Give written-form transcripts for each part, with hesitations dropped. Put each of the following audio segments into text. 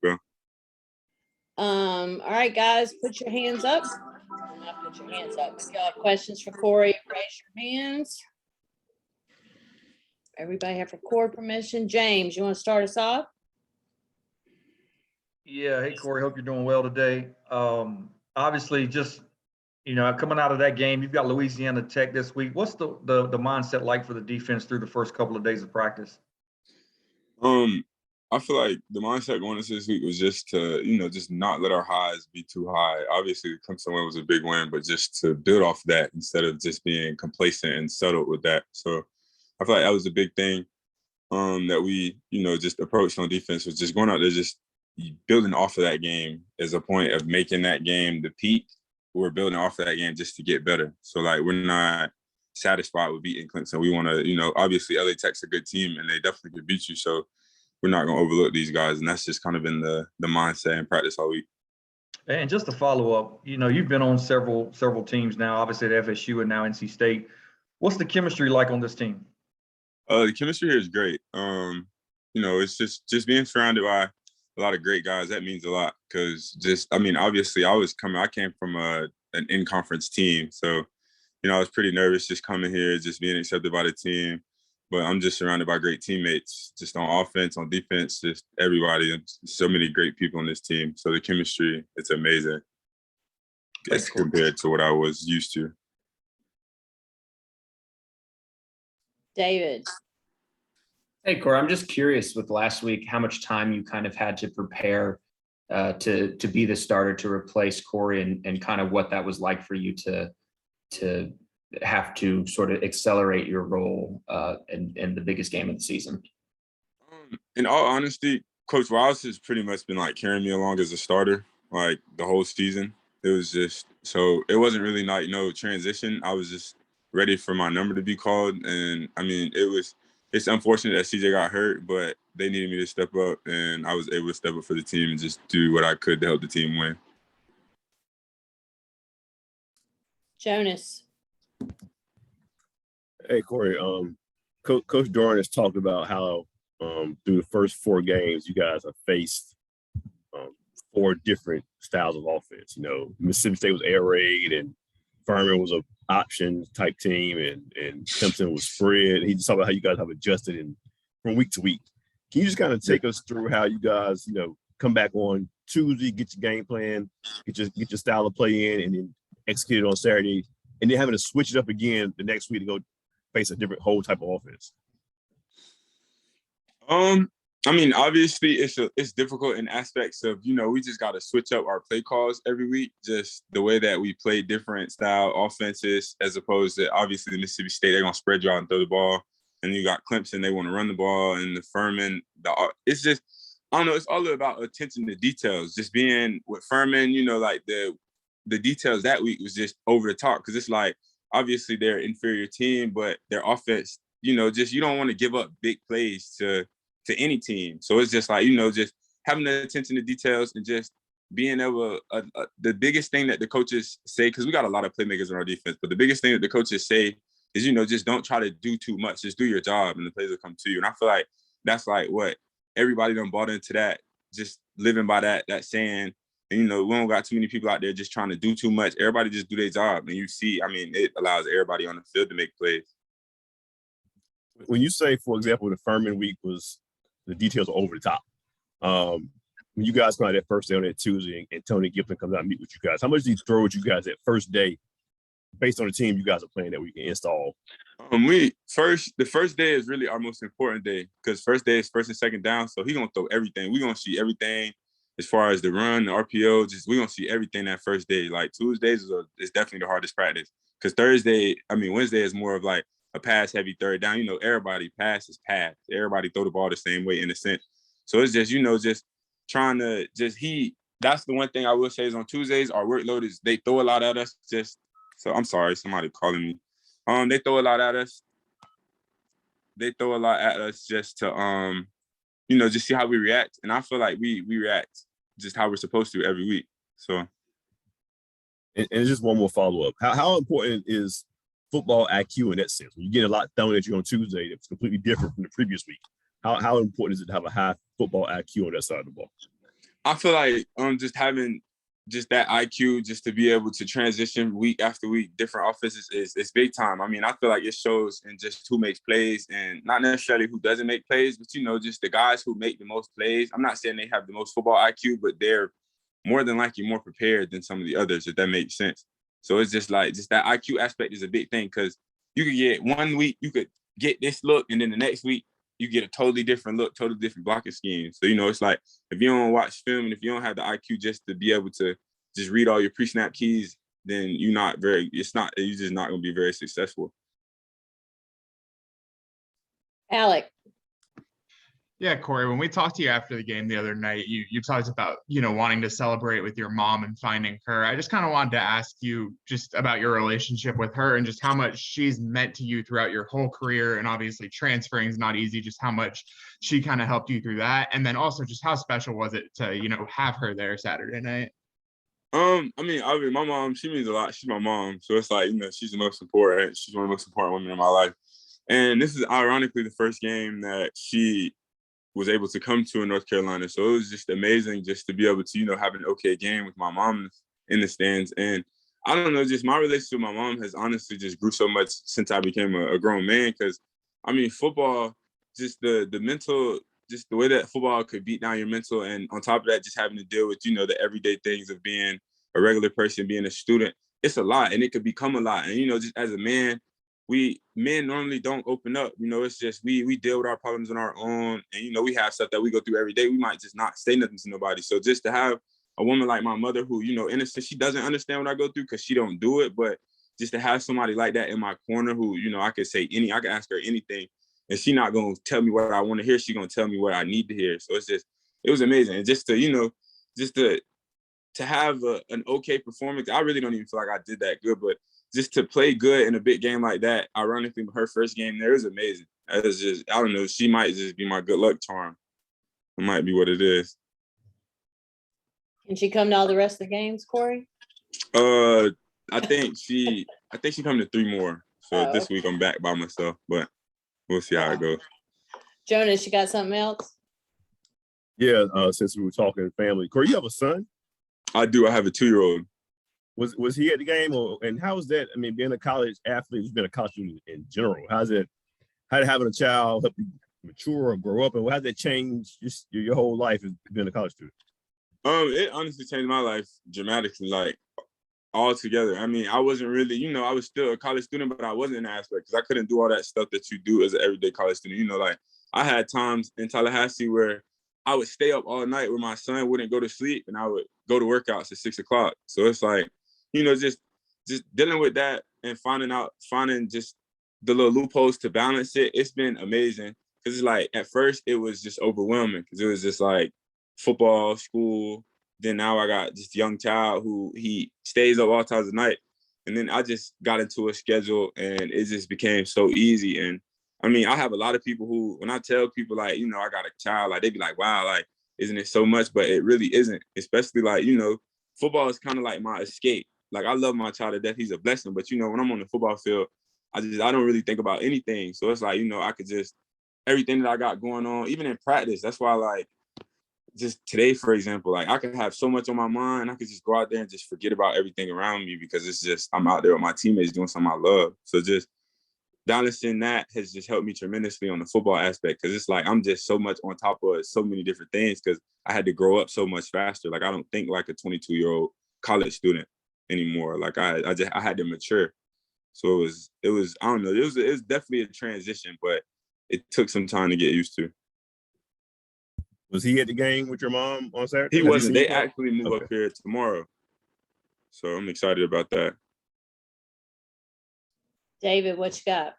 Bro. All right, guys, put your hands up. Not put your hands up. If y'all have questions for Cory, raise your hands. Everybody have record permission. James, you want to start us off? Yeah. Hey, Cory, hope you're doing well today. Obviously, just, coming out of that game, you've got Louisiana Tech this week. What's the mindset like for the defense through the first couple of days of practice? I feel like the mindset going into this week was just to, just not let our highs be too high. Obviously, the Clemson win was a big win, but just to build off that instead of just being complacent and settled with that. So I feel like that was a big thing that we, just approached on defense, was just going out there, just building off of that game as a point of making that game the peak. We're building off of that game just to get better. So, like, we're not satisfied with beating Clemson. We want to, obviously LA Tech's a good team and they definitely could beat you. So we're not going to overlook these guys. And that's just kind of been the mindset and practice all week. And just to follow up, you've been on several teams now, obviously at FSU and now NC State. What's the chemistry like on this team? The chemistry here is great. It's just being surrounded by a lot of great guys. That means a lot because obviously I came from an in-conference team. So, I was pretty nervous just coming here, just being accepted by the team. But I'm just surrounded by great teammates, just on offense, on defense, just everybody. So many great people on this team. So the chemistry, it's amazing. It's compared to what I was used to. David. Hey, Cory, I'm just curious with last week, how much time you kind of had to prepare to be the starter to replace Cory and kind of what that was like for you to have to sort of accelerate your role in the biggest game of the season? In all honesty, Coach Wiles has pretty much been like carrying me along as a starter, like the whole season. It was just, so it wasn't really like no transition. I was just ready for my number to be called. And it's unfortunate that CJ got hurt, but they needed me to step up and I was able to step up for the team and just do what I could to help the team win. Jonas. Hey, Cory, Coach Durden has talked about how through the first 4 games, you guys have faced 4 different styles of offense. Mississippi State was air raid and Furman was an option type team and Clemson was spread. He just talked about how you guys have adjusted from week to week. Can you just kind of take us through how you guys, come back on Tuesday, get your game plan, get your style of play in, and then execute it on Saturday, and then having to switch it up again the next week to go face a different whole type of offense? Obviously it's difficult in aspects of, we just got to switch up our play calls every week, just the way that we play different style offenses, as opposed to obviously Mississippi State, they're going to spread you out and throw the ball. And you got Clemson, they want to run the ball, and the Furman, it's just, I don't know, it's all about attention to details. Just being with Furman, like the details that week was just over the top, because it's like, obviously they're an inferior team, but their offense, just you don't want to give up big plays to any team. So it's just like, just having the attention to details and just being able the biggest thing that the coaches say, because we got a lot of playmakers in our defense, but the biggest thing that the coaches say is, just don't try to do too much. Just do your job and the plays will come to you. And I feel like that's like what everybody done bought into, that, just living by that saying. And, we don't got too many people out there just trying to do too much. Everybody just do their job. And you see, it allows everybody on the field to make plays. When you say, for example, the Furman week was the details are over the top. When you guys come out that first day on that Tuesday and Tony Gibson comes out and meet with you guys, how much do you throw at you guys that first day based on the team you guys are playing that we can install? The first day is really our most important day, because first day is first and second down. So he's going to throw everything. We're going to see everything as far as the run, the RPO, we're going to see everything that first day. Like Tuesdays is definitely the hardest practice, because Wednesday is more of like a pass-heavy third down. Everybody passes pass. Everybody throw the ball the same way in a sense. So it's just, just trying to that's the one thing I will say is on Tuesdays, our workload is they throw a lot at us. So I'm sorry, somebody calling me. They throw a lot at us. They throw a lot at us just to, just see how we react. And I feel like we react just how we're supposed to every week. So. And just one more follow-up. How important is football IQ in that sense? When you get a lot thrown at you on Tuesday, it's completely different from the previous week. How important is it to have a high football IQ on that side of the ball? I feel like just having just that IQ, just to be able to transition week after week, different offenses is big time. I mean, I feel like it shows in just who makes plays and not necessarily who doesn't make plays, but, just the guys who make the most plays. I'm not saying they have the most football IQ, but they're more than likely more prepared than some of the others, if that makes sense. So it's just like, just that IQ aspect is a big thing, because you could get 1 week, you could get this look, and then the next week, you get a totally different look, totally different blocking scheme. So, it's like, if you don't watch film and if you don't have the IQ just to be able to just read all your pre-snap keys, then you're just not going to be very successful. Alec. Yeah, Cory, when we talked to you after the game the other night, you talked about, wanting to celebrate with your mom and finding her. I just kind of wanted to ask you just about your relationship with her and just how much she's meant to you throughout your whole career. And obviously transferring is not easy, just how much she kind of helped you through that. And then also just how special was it to, have her there Saturday night? Obviously my mom, she means a lot. She's my mom. So it's like, she's the most important. She's one of the most important women in my life. And this is ironically the first game that she was able to come to in North Carolina. So it was just amazing just to be able to, have an okay game with my mom in the stands. And I don't know, just my relationship with my mom has honestly just grew so much since I became a grown man. Because, football, just the mental, just the way that football could beat down your mental. And on top of that, just having to deal with, the everyday things of being a regular person, being a student, it's a lot, and it could become a lot. And, just as a man, men normally don't open up. It's just we deal with our problems on our own, and we have stuff that we go through every day. We might just not say nothing to nobody. So just to have a woman like my mother who, innocent, she doesn't understand what I go through because she don't do it, but just to have somebody like that in my corner who, I could I could ask her anything, and she not gonna tell me what I want to hear. She gonna tell me what I need to hear. So it was amazing, and just to just to have an okay performance. I really don't even feel like I did that good, but just to play good in a big game like that, ironically, her first game there is amazing. It's just, I don't know, she might just be my good luck charm. It might be what it is. Can she come to all the rest of the games, Cory? I think she come to 3 more. So this okay. week I'm back by myself, but we'll see how it goes. Jonas, you got something else? Yeah, since we were talking family. Cory, you have a son? I do. I have a 2-year-old. Was he at the game, and how was that? Being a college athlete, he's been a college student in general. How did having a child help you mature or grow up, and how did that change just your whole life as being a college student? It honestly changed my life dramatically, like altogether. I wasn't really, I was still a college student, but I wasn't in that aspect because I couldn't do all that stuff that you do as an everyday college student. Like I had times in Tallahassee where I would stay up all night where my son wouldn't go to sleep, and I would go to workouts at 6 o'clock. So it's like, just dealing with that and finding just the little loopholes to balance it. It's been amazing because it's like at first it was just overwhelming because it was just like football, school. Then now I got this young child who he stays up all times of night. And then I just got into a schedule and it just became so easy. And I have a lot of people who, when I tell people like, I got a child, like they be like, wow, like, isn't it so much? But it really isn't, especially like, football is kind of like my escape. Like I love my child to death. He's a blessing. But, when I'm on the football field, I don't really think about anything. So it's like, I could just, everything that I got going on, even in practice, that's why like, just today, for example, like I could have so much on my mind. I could just go out there and just forget about everything around me because it's just, I'm out there with my teammates doing something I love. So just balancing that has just helped me tremendously on the football aspect because it's like I'm just so much on top of so many different things because I had to grow up so much faster. Like I don't think like a 22-year-old college student anymore. Like I had to mature. So it was I don't know, it was definitely a transition, but it took some time to get used to. Was he at the game with your mom on Saturday? He wasn't. They actually move up here tomorrow. So I'm excited about that. David, what you got?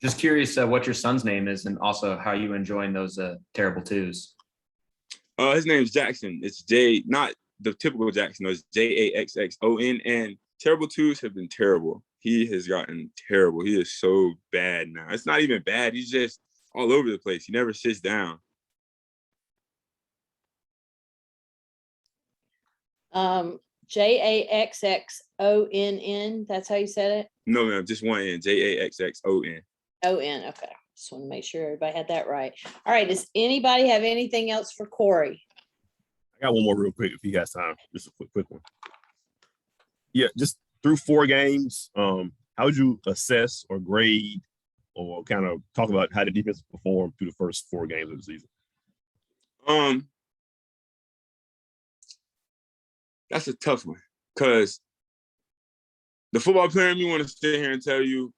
Just curious what your son's name is and also how you enjoying those terrible twos. His name's Jackson. It's not the typical Jackson. It's Jaxxon. And terrible twos have been terrible. He has gotten terrible. He is so bad now. It's not even bad. He's just all over the place. He never sits down. Jaxxon. That's how you said it? No, ma'am, just one N. Jaxxon. O-N. Okay. Just want to make sure everybody had that right. All right. Does anybody have anything else for Cory? I got one more real quick if he has time. Just a quick one. Yeah, just through 4 games, how would you assess or grade or kind of talk about how the defense performed through the first 4 games of the season? That's a tough one because the football player in me want to sit here and tell you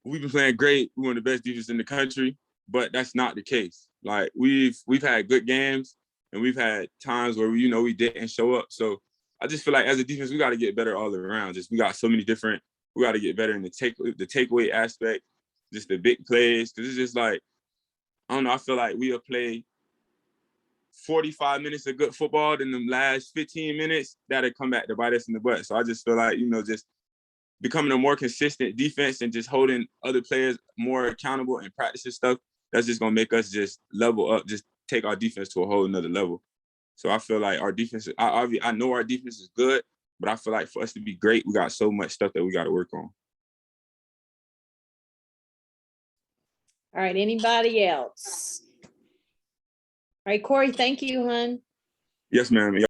we've been playing great. We're one of the best defenses in the country, but that's not the case. Like we've had good games and we've had times where we didn't show up. So I just feel like as a defense, we got to get better all around. Just we got so many different. We got to get better in the takeaway aspect, just the big plays. Because it's just like I don't know. I feel like we'll play 45 minutes of good football, then the last 15 minutes that'll come back to bite us in the butt. So I just feel like just becoming a more consistent defense and just holding other players more accountable and practice and stuff. That's just gonna make us just level up, just take our defense to a whole nother level. So I feel like our defense, I know our defense is good, but I feel like for us to be great, we got so much stuff that we got to work on. All right, anybody else? All right, Cory, thank you, hon. Yes, ma'am.